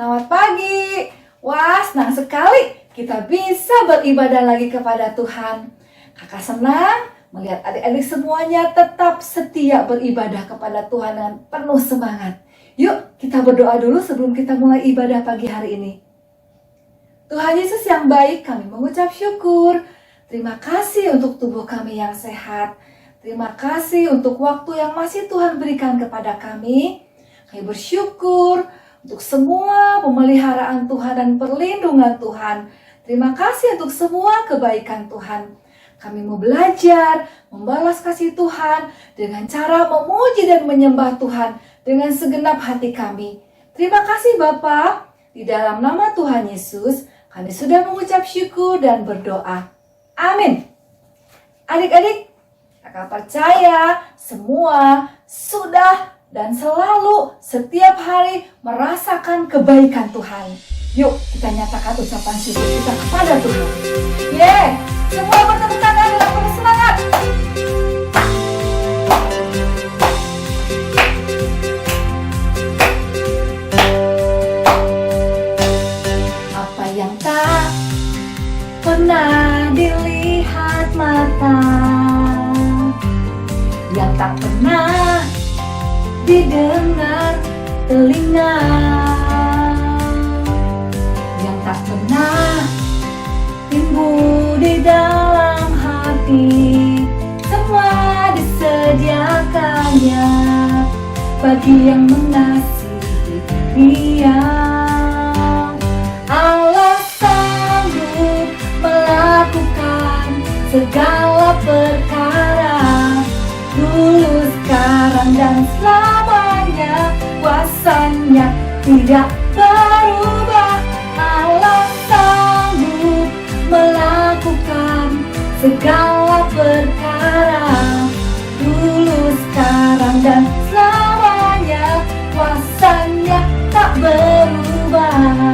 Selamat pagi. Wah, senang sekali kita bisa beribadah lagi kepada Tuhan. Kakak senang melihat adik-adik semuanya tetap setia beribadah kepada Tuhan dengan penuh semangat. Yuk, kita berdoa dulu sebelum kita mulai ibadah pagi hari ini. Tuhan Yesus yang baik, kami mengucap syukur. Terima kasih untuk tubuh kami yang sehat. Terima kasih untuk waktu yang masih Tuhan berikan kepada kami. Kami bersyukur untuk semua pemeliharaan Tuhan dan perlindungan Tuhan. Terima kasih untuk semua kebaikan Tuhan. Kami mau belajar membalas kasih Tuhan dengan cara memuji dan menyembah Tuhan dengan segenap hati kami. Terima kasih Bapa. Di dalam nama Tuhan Yesus, kami sudah mengucap syukur dan berdoa. Amin. Adik-adik, kakak percaya semua sudah dan selalu setiap hari merasakan kebaikan Tuhan. Yuk kita nyatakan ucapan syukur kita kepada Tuhan. Semua bertepuk tangan dengan penuh semangat. Apa yang tak pernah dilihat mata, yang tak pernah didengar telinga, yang tak pernah timbul di dalam hati, semua disediakannya bagi yang mengasihi Dia. Allah sanggup melakukan segala perkara, dulu, sekarang, dan selamanya. Kuasanya tidak berubah. Allah sanggup melakukan segala perkara, dulu, sekarang, dan selamanya. Kuasanya tak berubah.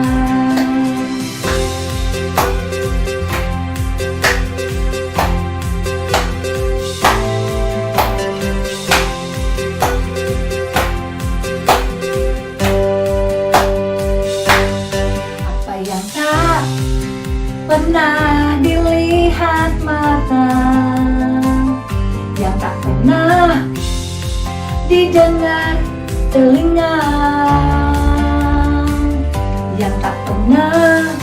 Pernah dilihat mata, yang tak pernah didengar telinga, yang tak pernah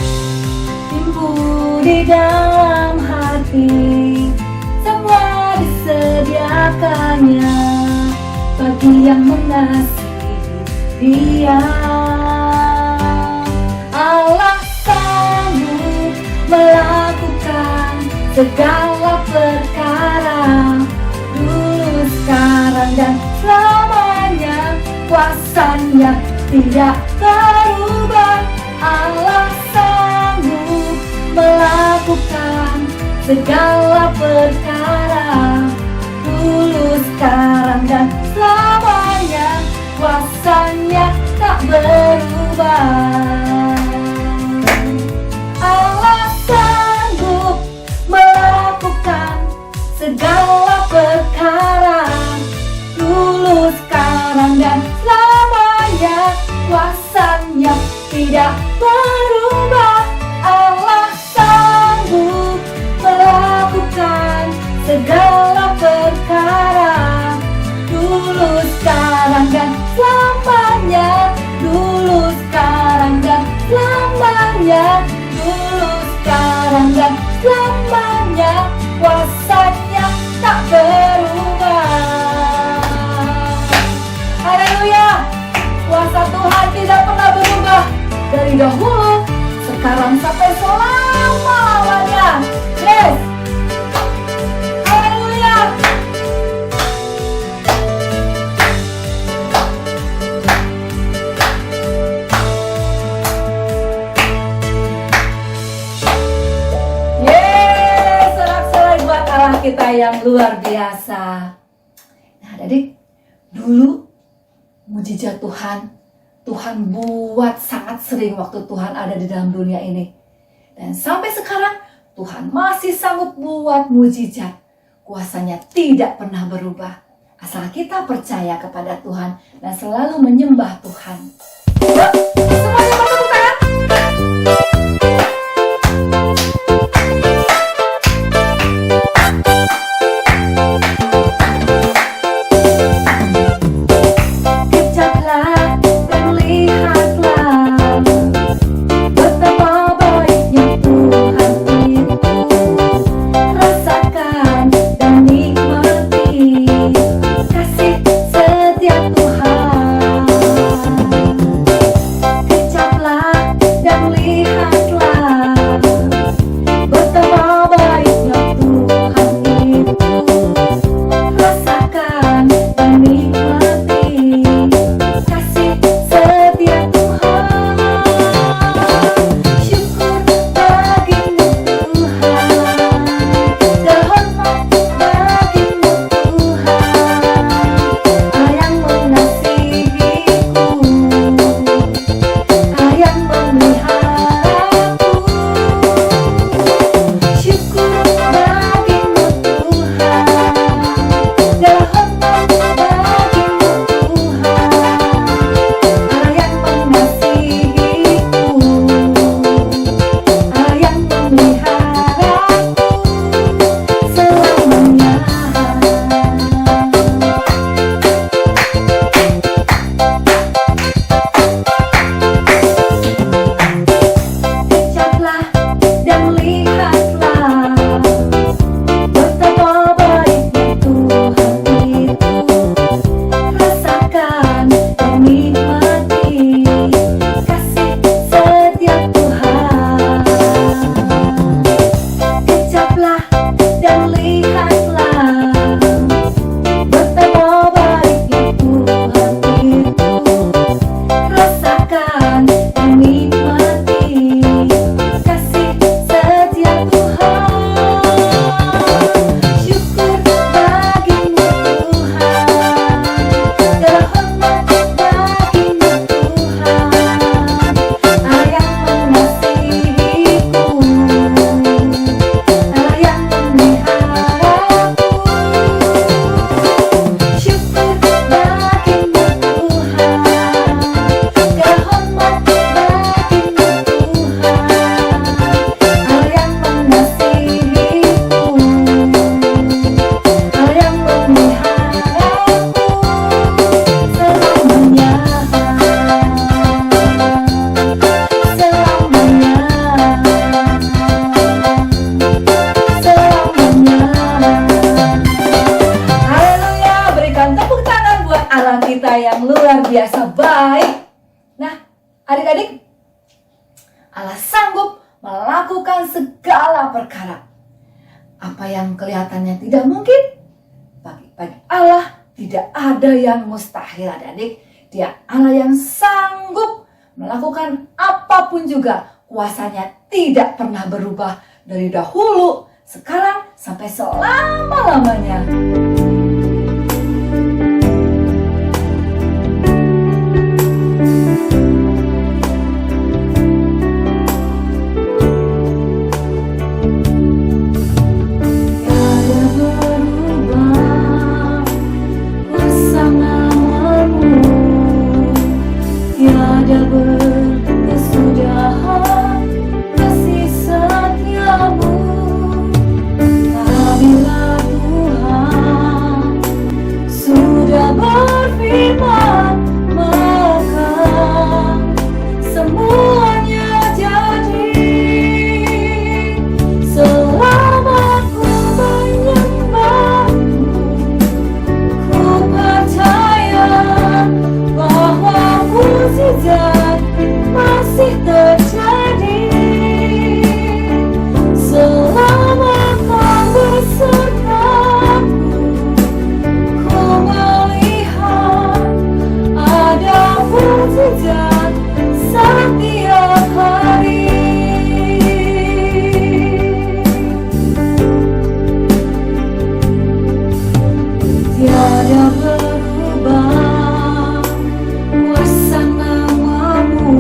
timbul di dalam hati, semua disediakannya bagi yang mengasihi Dia. Allah melakukan segala perkara, dulu, sekarang, dan selamanya. Kuasanya tidak berubah. Allah sanggup melakukan segala perkara, dulu, sekarang, dan selamanya. Kuasanya tak berubah. Allah sanggup melakukan segala perkara, dulu, sekarang, dan selamanya. Kuasanya tidak berubah. Allah sanggup melakukan segala perkara, dulu, sekarang, dan selamanya. Dulu, sekarang, dan selamanya. Dulu, sekarang, dan selamanya. Kuasanya tak berubah. Haleluya. Kuasa Tuhan tidak pernah berubah, dari dahulu, sekarang, sampai selama-lamanya. Yes. Haleluya. Kita yang luar biasa. Nah, adik, dulu mujizat Tuhan buat sangat sering waktu Tuhan ada di dalam dunia ini. Dan sampai sekarang Tuhan masih sanggup buat mujizat. Kuasanya tidak pernah berubah. Asal kita percaya kepada Tuhan dan selalu menyembah Tuhan. Yuk, semuanya bertepuk Kecaplah dan lihatlah betapa baiknya Tuhan itu. Rasakan dan nikmati kasih setia Tuhan. Kecaplah dan lihatlah betapa baiknya Tuhan itu. Rasakan dan nikmati kasih setia Tuhan. Syukur bagimu Tuhan, terhormat bagimu Tuhan, yang mengasihiku, yang memeliharaku. Syukur bagimu Tuhan, terhormat bagimu Tuhan, yang mengasihiku, yang memeliharaku selamanya. Kecaplah dan lihatlah betapa baiknya Tuhan itu. Rasakan dan nikmati kasih setia Tuhan. Kecaplah dan lihatlah betapa baiknya Tuhan itu. Rasakan dan nikmati kasih setia Tuhan. Syukur bagimu Tuhan, terhormat bagimu Tuhan, yang mengasihiku, yang memeliharaku. Syukur bagimu Tuhan, terhormat bagimu Tuhan, yang mengasihiku, yang memeliharaku selamanya. Haleluya, berikan tepuk tangan buat Allah kita yang luar biasa baik. Nah, adik-adik, Allah sanggup melakukan segala perkara. Apa yang kelihatannya tidak mungkin, bagi Allah tidak ada yang mustahil, adik-adik. Dia Allah yang sanggup melakukan apapun juga. Kuasanya tidak pernah berubah dari dahulu, sekarang, sampai selama-lamanya. Tiada berubah kuasa namamu, tiada berkesudahan kasih setiamu. Apabila Tuhan sudah berfirman, maka semuanya jadi. Selama ku menyembahmu, ku percaya bahwa mukjizat masih terjadi. Selama kau bersertaku, ku melihat ada mukjizat setiap hari. Tiada berubah kuasa namamu,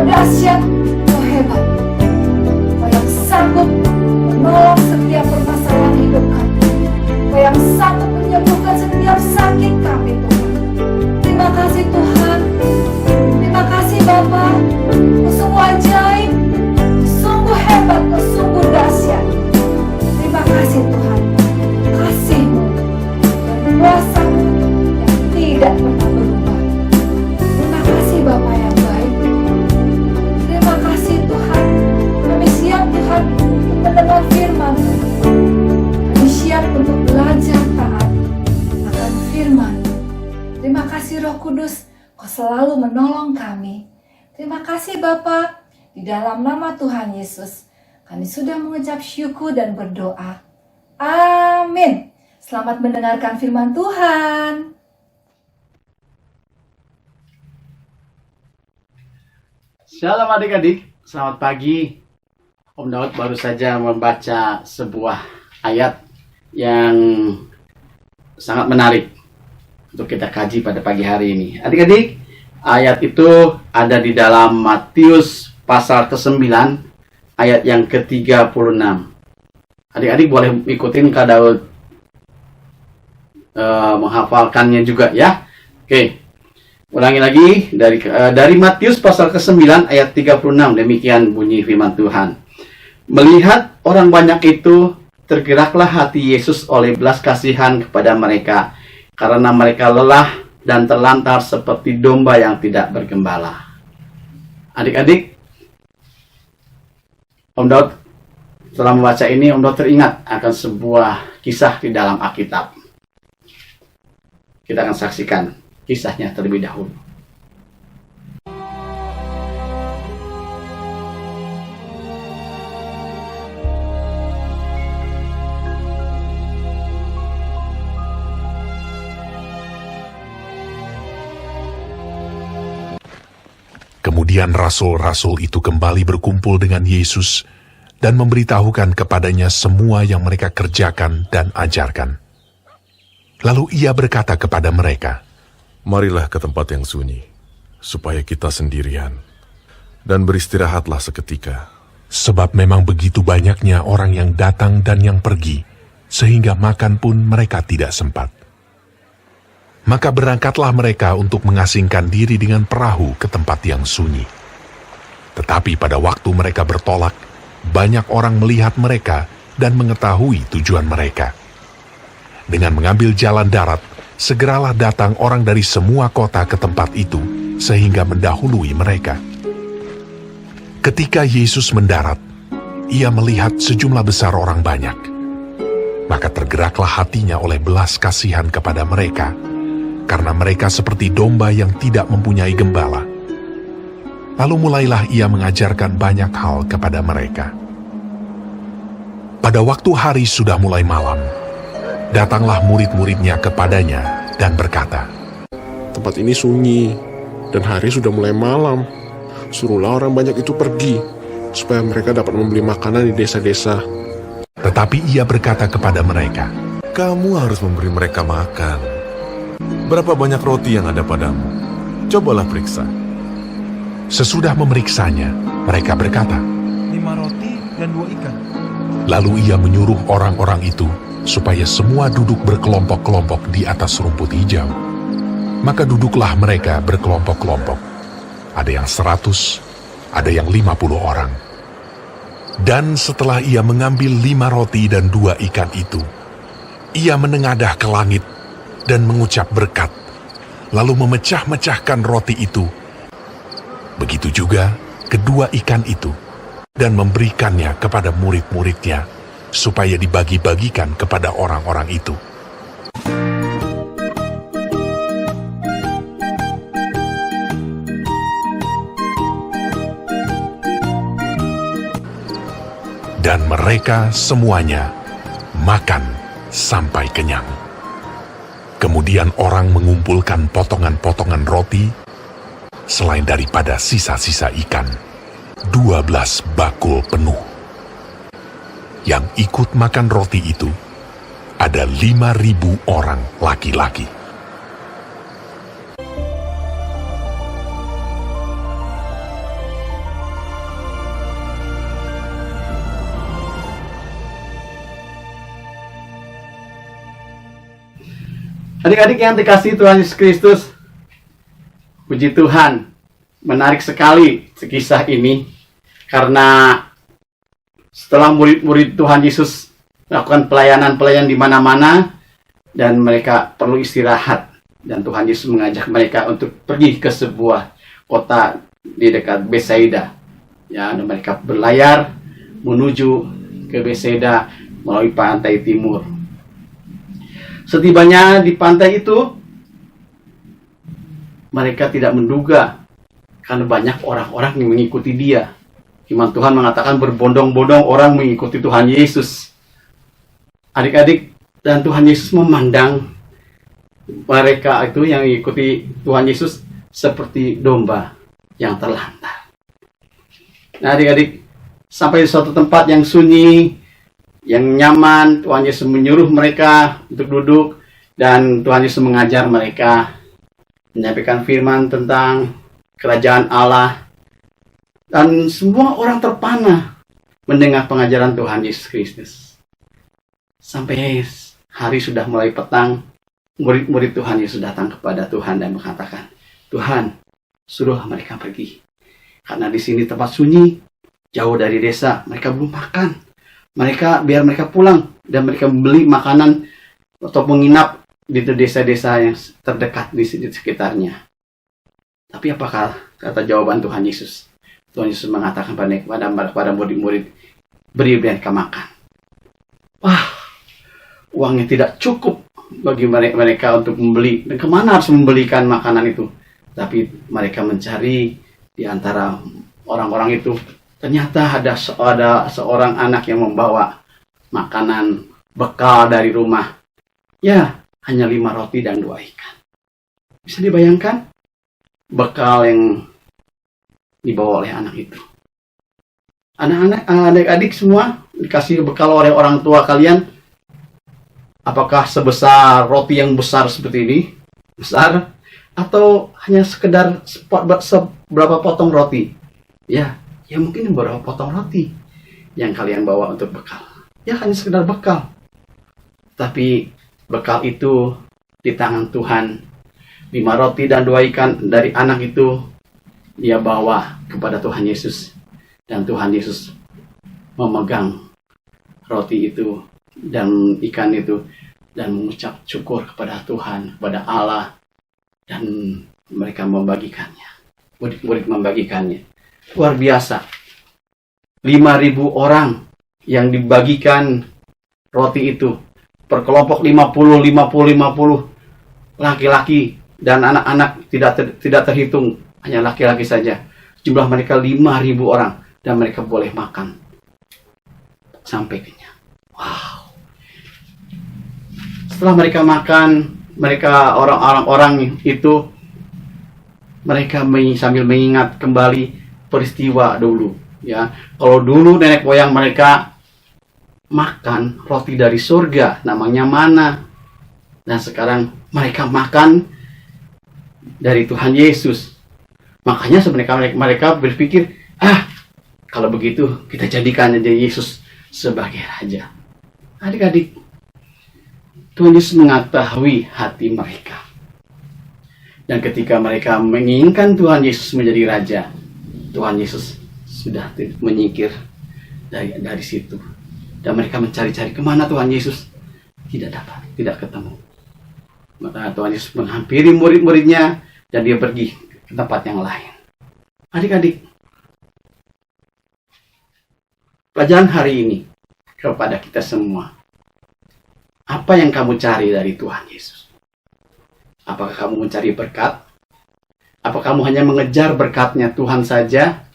dahsyat, Kau hebat. Kau yang sanggup menolong setiap permasalahan hidup kami. Kau yang sanggup menyembuhkan setiap sakit kami, Tuhan. Terima kasih Tuhan. Terima kasih Bapa. Kau sungguh ajaib, Kau sungguh hebat, Kau sungguh dahsyat. Terima kasih Tuhan. Kasih-Mu dan kuasa-Mu yang tidak pernah berubah. Terima kasih Bapa yang baik. Terima kasih Tuhan. Kami siap Tuhan untuk mendengar firman. Kami siap untuk belajar taat akan firman. Terima kasih Roh Kudus, Kau selalu menolong kami. Terima kasih Bapa. Di dalam nama Tuhan Yesus, kami sudah mengucap syukur dan berdoa. Amin. Selamat mendengarkan firman Tuhan. Shalom adik-adik, selamat pagi. Om Daud baru saja membaca sebuah ayat yang sangat menarik untuk kita kaji pada pagi hari ini. Adik-adik, ayat itu ada di dalam Matius pasal ke-9, ayat yang ke-36. Adik-adik boleh ikutin Kak Daud menghafalkannya juga ya. Oke. Ulangi lagi dari Matius pasal ke-9 ayat 36, demikian bunyi firman Tuhan. Melihat orang banyak itu, tergeraklah hati Yesus oleh belas kasihan kepada mereka, karena mereka lelah dan terlantar seperti domba yang tidak bergembala. Adik-adik, Om Daud setelah membaca ini, Om Daud teringat akan sebuah kisah di dalam Alkitab. Kita akan saksikan kisahnya terlebih dahulu. Kemudian rasul-rasul itu kembali berkumpul dengan Yesus dan memberitahukan kepadanya semua yang mereka kerjakan dan ajarkan. Lalu ia berkata kepada mereka, "Marilah ke tempat yang sunyi, supaya kita sendirian, dan beristirahatlah seketika. sebab memang begitu banyaknya orang yang datang dan yang pergi, sehingga makan pun mereka tidak sempat. Maka berangkatlah mereka untuk mengasingkan diri dengan perahu ke tempat yang sunyi. Tetapi pada waktu mereka bertolak, banyak orang melihat mereka dan mengetahui tujuan mereka. Dengan mengambil jalan darat, segeralah datang orang dari semua kota ke tempat itu, sehingga mendahului mereka. Ketika Yesus mendarat, ia melihat sejumlah besar orang banyak. Maka tergeraklah hatinya oleh belas kasihan kepada mereka, karena mereka seperti domba yang tidak mempunyai gembala. Lalu mulailah ia mengajarkan banyak hal kepada mereka. Pada waktu hari sudah mulai malam, datanglah murid-muridnya kepadanya dan berkata, Tempat ini sunyi, dan hari sudah mulai malam. Suruhlah orang banyak itu pergi, supaya mereka dapat membeli makanan di desa-desa. Tetapi ia berkata kepada mereka, Kamu harus memberi mereka makan. Berapa banyak roti yang ada padamu? Cobalah periksa. sesudah memeriksanya, mereka berkata, 5 roti dan 2 ikan. Lalu ia menyuruh orang-orang itu supaya semua duduk berkelompok-kelompok di atas rumput hijau. Maka duduklah mereka berkelompok-kelompok. Ada yang 100, ada yang 50 orang. Dan setelah ia mengambil 5 roti dan 2 ikan itu, ia menengadah ke langit dan mengucap berkat, lalu memecah-mecahkan roti itu. Begitu juga kedua ikan itu, dan memberikannya kepada murid-muridnya, supaya dibagi-bagikan kepada orang-orang itu. Dan mereka semuanya makan sampai kenyang. Kemudian orang mengumpulkan potongan-potongan roti, selain daripada sisa-sisa ikan, 12 bakul penuh. Yang ikut makan roti itu ada 5.000 orang laki-laki. Adik-adik yang dikasihi Tuhan Yesus Kristus, puji Tuhan, menarik sekali kisah ini karena setelah murid-murid Tuhan Yesus melakukan pelayanan di mana-mana dan mereka perlu istirahat, dan Tuhan Yesus mengajak mereka untuk pergi ke sebuah kota di dekat Betsaida. Ya, dan mereka berlayar menuju ke Betsaida melalui pantai timur. Setibanya di pantai itu, mereka tidak menduga karena banyak orang-orang yang mengikuti dia. Firman Tuhan mengatakan berbondong-bondong orang mengikuti Tuhan Yesus. Adik-adik, dan Tuhan Yesus memandang mereka itu yang mengikuti Tuhan Yesus seperti domba yang terlantar. Nah, adik-adik, sampai di suatu tempat yang sunyi, yang nyaman, Tuhan Yesus menyuruh mereka untuk duduk, dan Tuhan Yesus mengajar mereka, menyampaikan firman tentang kerajaan Allah, dan semua orang terpana mendengar pengajaran Tuhan Yesus Kristus. Sampai hari sudah mulai petang, murid-murid Tuhan Yesus datang kepada Tuhan dan mengatakan, Tuhan, suruh mereka pergi. Karena di sini tempat sunyi, jauh dari desa, mereka belum makan. Biar mereka pulang dan mereka beli makanan atau menginap di desa-desa yang terdekat di sekitarnya. Tapi apakah kata jawaban Tuhan Yesus? Tuhan Yesus mengatakan kepada murid-murid, beri mereka makan. Wah, uangnya tidak cukup bagi mereka untuk membeli. Dan kemana harus membelikan makanan itu? Tapi mereka mencari di antara orang-orang itu. Ternyata ada seorang anak yang membawa makanan bekal dari rumah. Ya, hanya 5 roti dan 2 ikan. Bisa dibayangkan bekal yang dibawa oleh anak itu. Anak-anak, adik-adik semua dikasih bekal oleh orang tua kalian. Apakah sebesar roti yang besar seperti ini? Besar? Atau hanya sekedar seberapa potong roti? Ya mungkin beberapa potong roti yang kalian bawa untuk bekal. Ya hanya sekedar bekal. Tapi bekal itu di tangan Tuhan. 5 roti dan 2 ikan dari anak itu dia bawa kepada Tuhan Yesus. Dan Tuhan Yesus memegang roti itu dan ikan itu dan mengucap syukur kepada Tuhan, kepada Allah. Dan mereka membagikannya. Murid-murid membagikannya. Luar biasa. 5.000 orang yang dibagikan roti itu. Per kelompok 50. Laki-laki dan anak-anak tidak terhitung. Hanya laki-laki saja. Jumlah mereka 5.000 orang. Dan mereka boleh makan sampai kenyang. Wow. Setelah mereka makan, mereka orang-orang itu mereka sambil mengingat kembali peristiwa dulu, ya. Kalau dulu nenek moyang mereka makan roti dari surga, namanya mana. Dan sekarang mereka makan dari Tuhan Yesus. Makanya sebenarnya mereka berpikir, kalau begitu kita jadikan aja Yesus sebagai raja. Adik-adik, Tuhan Yesus mengetahui hati mereka. Dan ketika mereka menginginkan Tuhan Yesus menjadi raja, Tuhan Yesus sudah menyingkir dari situ. Dan mereka mencari-cari kemana Tuhan Yesus. Tidak dapat, tidak ketemu. Maka Tuhan Yesus menghampiri murid-muridnya dan dia pergi ke tempat yang lain. Adik-adik, pelajaran hari ini kepada kita semua. Apa yang kamu cari dari Tuhan Yesus? Apakah kamu mencari berkat? Apa kamu hanya mengejar berkatnya Tuhan saja?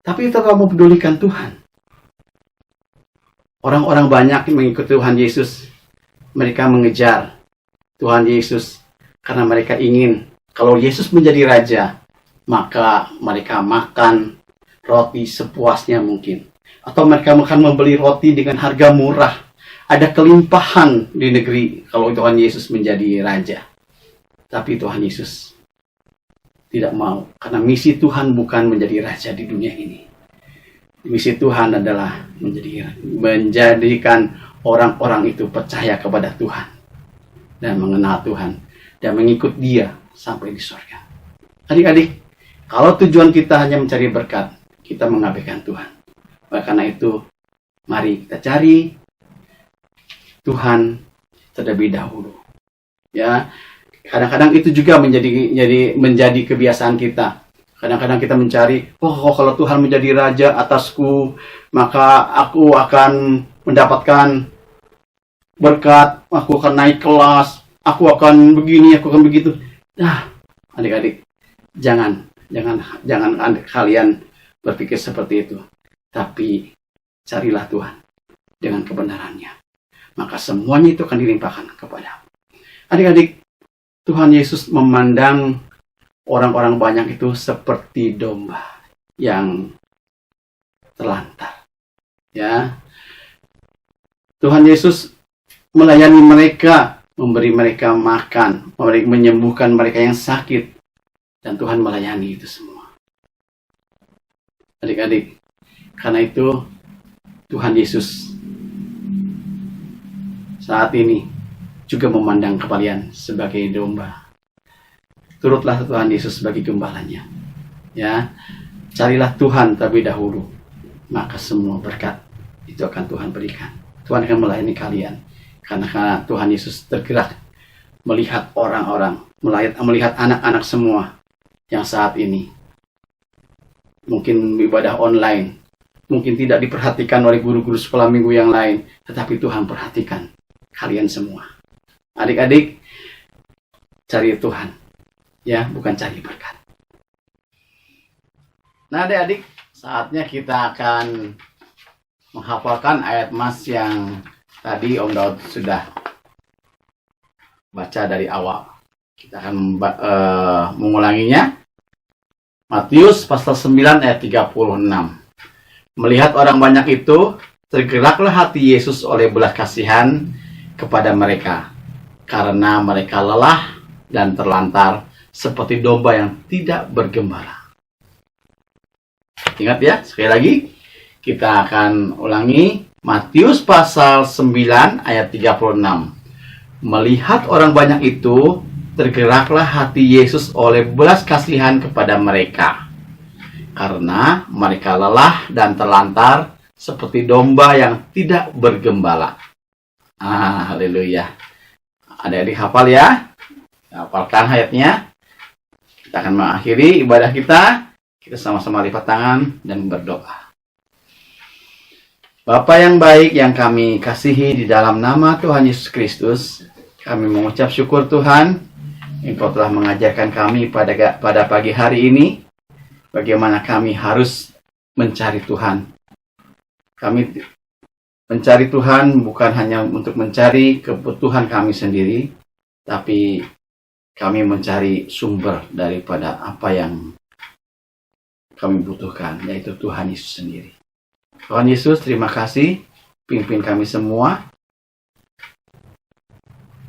Tapi itu kamu pedulikan Tuhan. Orang-orang banyak yang mengikuti Tuhan Yesus. Mereka mengejar Tuhan Yesus karena mereka ingin kalau Yesus menjadi raja, maka mereka makan roti sepuasnya mungkin. Atau mereka akan membeli roti dengan harga murah. Ada kelimpahan di negeri kalau Tuhan Yesus menjadi raja. Tapi Tuhan Yesus tidak mau. Karena misi Tuhan bukan menjadi raja di dunia ini. Misi Tuhan adalah menjadikan orang-orang itu percaya kepada Tuhan. dan mengenal Tuhan dan mengikut Dia sampai di surga. Adik-adik, kalau tujuan kita hanya mencari berkat, kita mengabaikan Tuhan. Oleh karena itu, mari kita cari Tuhan terlebih dahulu. Ya, kadang-kadang itu juga menjadi kebiasaan kita. Kadang-kadang kita mencari, kalau Tuhan menjadi raja atasku, maka aku akan mendapatkan berkat, aku akan naik kelas, aku akan begini, aku akan begitu. Nah, adik-adik, jangan kalian berpikir seperti itu. Tapi carilah Tuhan dengan kebenarannya, maka semuanya itu akan dilimpahkan kepadamu. Adik-adik, Tuhan Yesus memandang orang-orang banyak itu seperti domba yang terlantar. Ya, Tuhan Yesus melayani mereka, memberi mereka makan, menyembuhkan mereka yang sakit, dan Tuhan melayani itu semua. Adik-adik, karena itu Tuhan Yesus saat ini juga memandang kalian sebagai domba. Turutlah Tuhan Yesus sebagai gembalanya. Ya, carilah Tuhan terlebih dahulu, maka semua berkat itu akan Tuhan berikan. Tuhan akan melayani kalian. Karena Tuhan Yesus tergerak melihat orang-orang, melihat anak-anak semua yang saat ini mungkin ibadah online, mungkin tidak diperhatikan oleh guru-guru sekolah minggu yang lain, tetapi Tuhan perhatikan kalian semua. Adik-adik, cari Tuhan, ya, bukan cari berkat. Nah, adik-adik, saatnya kita akan menghafalkan ayat mas yang tadi Om Daud sudah baca dari awal. Kita akan mengulanginya. Matius pasal 9 ayat 36. Melihat orang banyak itu, tergeraklah hati Yesus oleh belas kasihan kepada mereka, karena mereka lelah dan terlantar seperti domba yang tidak bergembala. Ingat ya, sekali lagi kita akan ulangi. Matius pasal 9 ayat 36. Melihat orang banyak itu, tergeraklah hati Yesus oleh belas kasihan kepada mereka, karena mereka lelah dan terlantar seperti domba yang tidak bergembala. Haleluya. Adik-adik hafal ya? Hafalkan ayatnya. Kita akan mengakhiri ibadah kita. Kita sama-sama lipat tangan dan berdoa. Bapa yang baik yang kami kasihi, di dalam nama Tuhan Yesus Kristus, kami mengucap syukur Tuhan, Engkau telah mengajarkan kami pada pagi hari ini bagaimana kami harus mencari Tuhan. Kami mencari Tuhan bukan hanya untuk mencari kebutuhan kami sendiri, tapi kami mencari sumber daripada apa yang kami butuhkan, yaitu Tuhan Yesus sendiri. Tuhan Yesus, terima kasih, pimpin kami semua,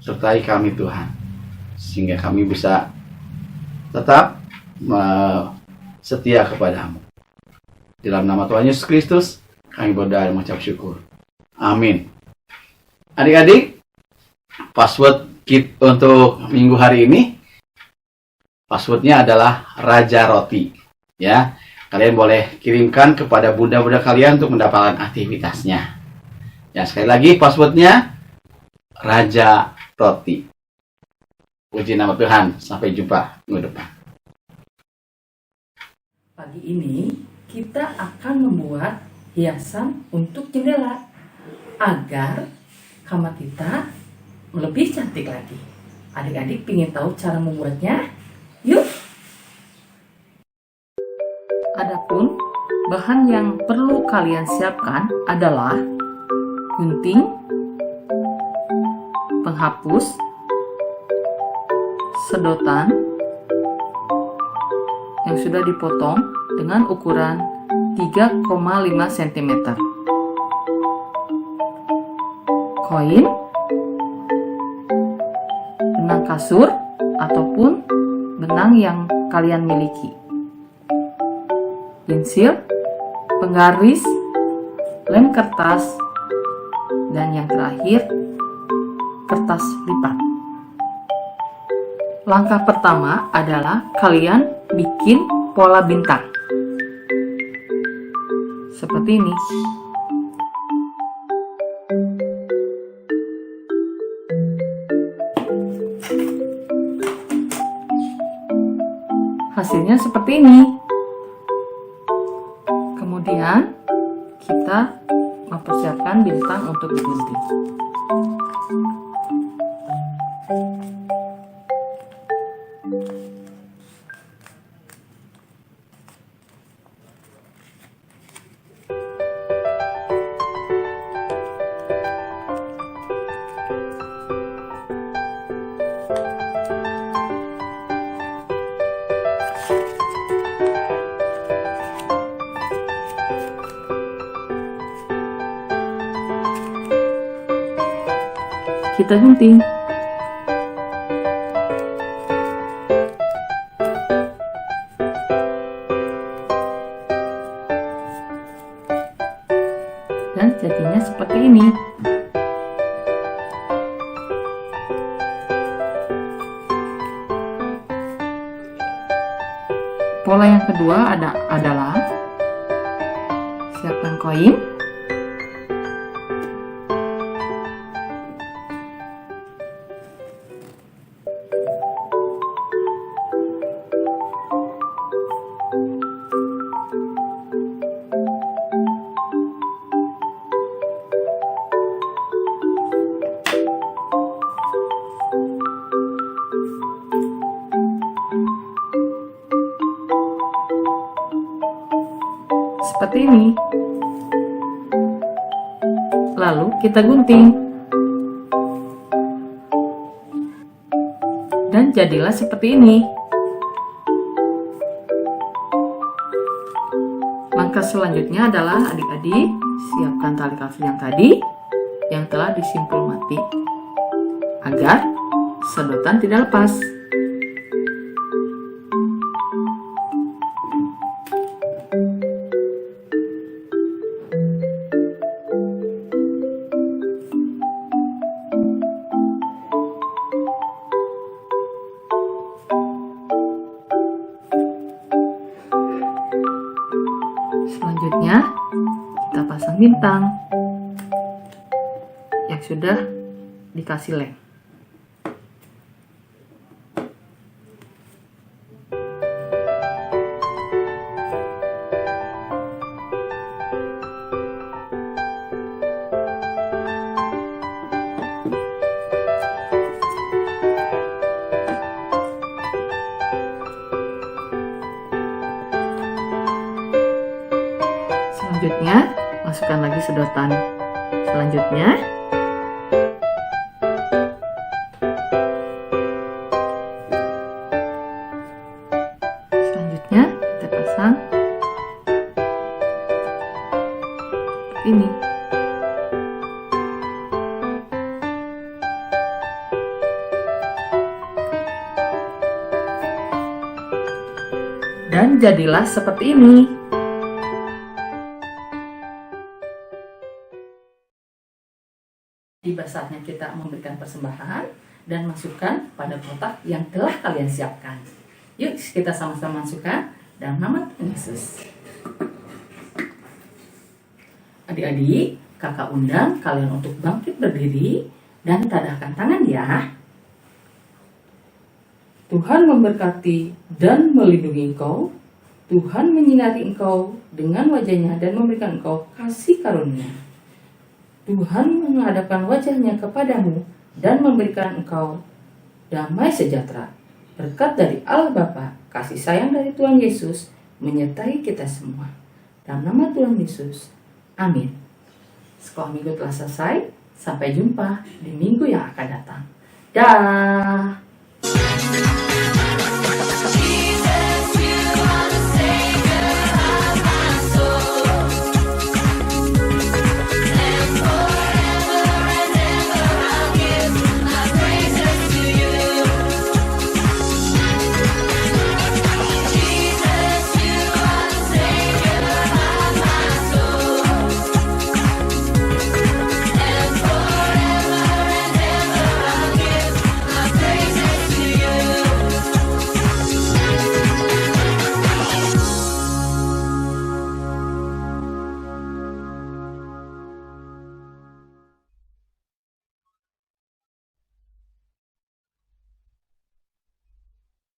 sertai kami Tuhan, sehingga kami bisa tetap setia kepadamu. Dalam nama Tuhan Yesus Kristus, kami berdoa dan mengucap syukur. Amin. Adik-adik, password kit untuk minggu hari ini, passwordnya adalah Raja Roti. Ya, kalian boleh kirimkan kepada bunda-bunda kalian untuk mendapatkan aktivitasnya. Ya, sekali lagi passwordnya Raja Roti. Puji nama Tuhan. Sampai jumpa minggu depan. Pagi ini kita akan membuat hiasan untuk jendela agar kamar kita lebih cantik lagi. Adik-adik ingin tahu cara membuatnya? Yuk! Adapun bahan yang perlu kalian siapkan adalah gunting, penghapus, sedotan yang sudah dipotong dengan ukuran 3,5 cm, koin, benang kasur ataupun benang yang kalian miliki, pensil, penggaris, lem kertas, dan yang terakhir kertas lipat. Langkah pertama adalah kalian bikin pola bintang. Seperti ini. Hasilnya seperti ini. Kemudian kita mempersiapkan bintang untuk digunting. Kita gunting. Dan jadinya seperti ini. Pola yang kedua adalah siapkan koin. Seperti ini. Lalu kita gunting. Dan jadilah seperti ini. Langkah selanjutnya adalah adik-adik siapkan tali kafir yang tadi yang telah disimpul mati agar sedotan tidak lepas. Selanjutnya, kita pasang bintang yang sudah dikasih lem. Selanjutnya, masukkan lagi sedotan selanjutnya. Selanjutnya, kita pasang seperti ini. Dan jadilah seperti ini. Tiba saatnya kita memberikan persembahan dan masukkan pada kotak yang telah kalian siapkan. Yuk kita sama-sama masukkan dalam nama Tuhan Yesus. Adik-adik, kakak undang kalian untuk bangkit berdiri dan tadahkan tangan ya. Tuhan memberkati dan melindungi engkau. Tuhan menyinari engkau dengan wajahnya dan memberikan engkau kasih karunia. Tuhan menghadapkan wajahnya kepadamu dan memberikan engkau damai sejahtera. Berkat dari Allah Bapa, kasih sayang dari Tuhan Yesus menyertai kita semua. Dalam nama Tuhan Yesus, amin. Sekolah minggu telah selesai. Sampai jumpa di minggu yang akan datang. Dah.